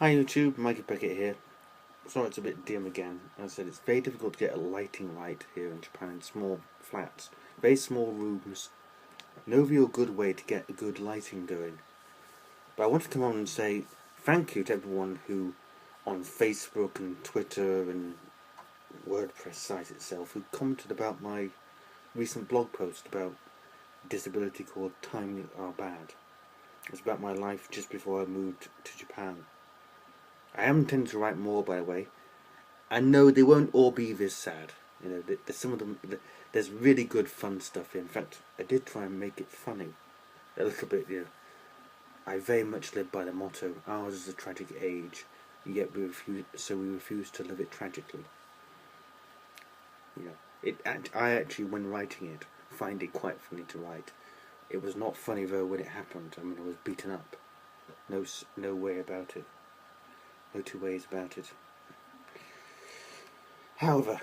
Hi YouTube, Mikey Beckett here. Sorry it's a bit dim again. As I said, it's very difficult to get a lighting right here in Japan in small flats. Very small rooms. No real good way to get a good lighting going. But I want to come on and say thank you to everyone who, on Facebook and Twitter and WordPress site itself, who commented about my recent blog post about disability called Times Are Bad. It was about my life just before I moved to Japan. I am intending to write more, by the way. And no, they won't all be this sad. You know, there's some of them. There's really good, fun stuff here. In fact, I did try and make it funny, a little bit. You know, I very much live by the motto: "Ours is a tragic age, yet we refuse to live it tragically." You know, I actually, when writing it, find it quite funny to write. It was not funny though when it happened. I mean, I was beaten up. No way about it. No two ways about it. However,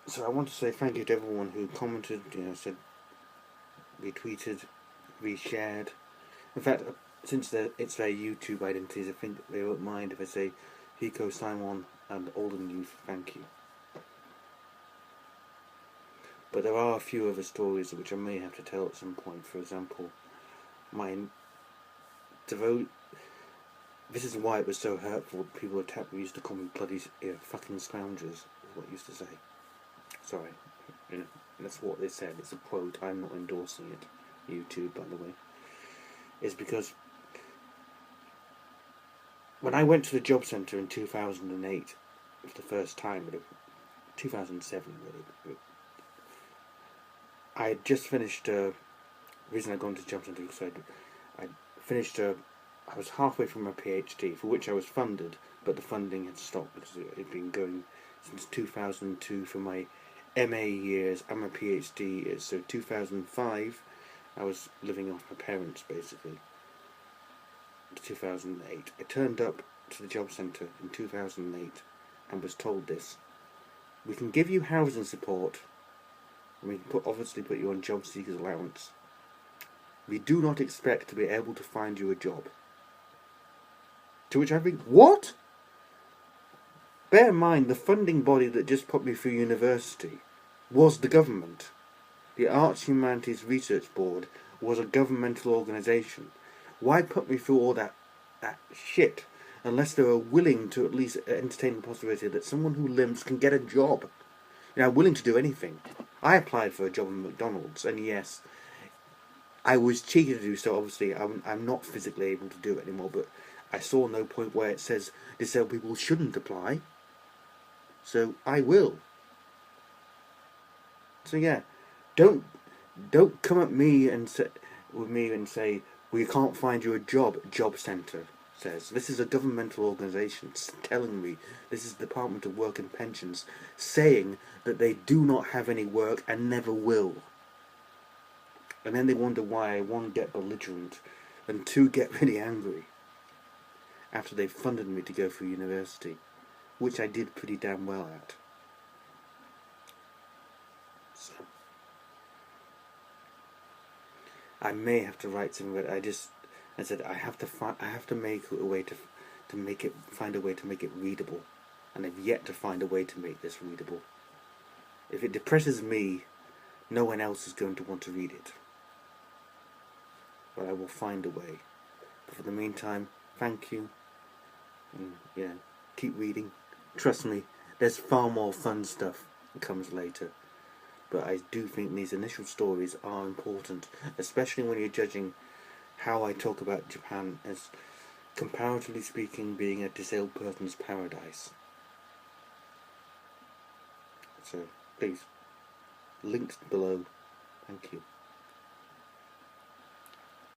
so I want to say thank you to everyone who commented, said, retweeted, reshared. In fact, since it's their YouTube identities, I think they won't mind if I say Hiko, Simon and Olden Youth, thank you. But there are a few other stories which I may have to tell at some point. For example, this is why it was so hurtful. People used to call me bloody fucking scroungers, is what I used to say. Sorry, that's what they said. It's a quote. I'm not endorsing it. YouTube, by the way, is because when I went to the job centre in 2008 for the first time, 2007 really, I had just finished. The reason I'd gone to the job centre because I finished. I was halfway from my PhD, for which I was funded, but the funding had stopped because it had been going since 2002 for my MA years and my PhD years. So 2005, I was living off my parents basically. 2008, I turned up to the job centre in 2008 and was told this: we can give you housing support, and we can obviously put you on job seekers allowance. We do not expect to be able to find you a job. To which I think, what? Bear in mind, the funding body that just put me through university was the government. The Arts Humanities Research Board was a governmental organisation. Why put me through all that shit unless they were willing to at least entertain the possibility that someone who limps can get a job? Willing to do anything. I applied for a job at McDonald's, and yes, I was cheeky to do so. Obviously, I'm not physically able to do it anymore, but I saw no point where it says disabled people shouldn't apply. So I will. So yeah, don't come at me and say we can't find you a job. Job centre says this is a governmental organisation telling me, this is the Department of Work and Pensions saying that they do not have any work and never will. And then they wonder why I, one, get belligerent and two, get really angry after they funded me to go through university, which I did pretty damn well at. So I may have to write something, but I said I have to make a way to make it, find a way to make it readable, and I've yet to find a way to make this readable. If it depresses me, no one else is going to want to read it. But I will find a way. But for the meantime, thank you. And keep reading. Trust me, there's far more fun stuff that comes later. But I do think these initial stories are important, especially when you're judging how I talk about Japan as, comparatively speaking, being a disabled person's paradise. So, please, links below. Thank you.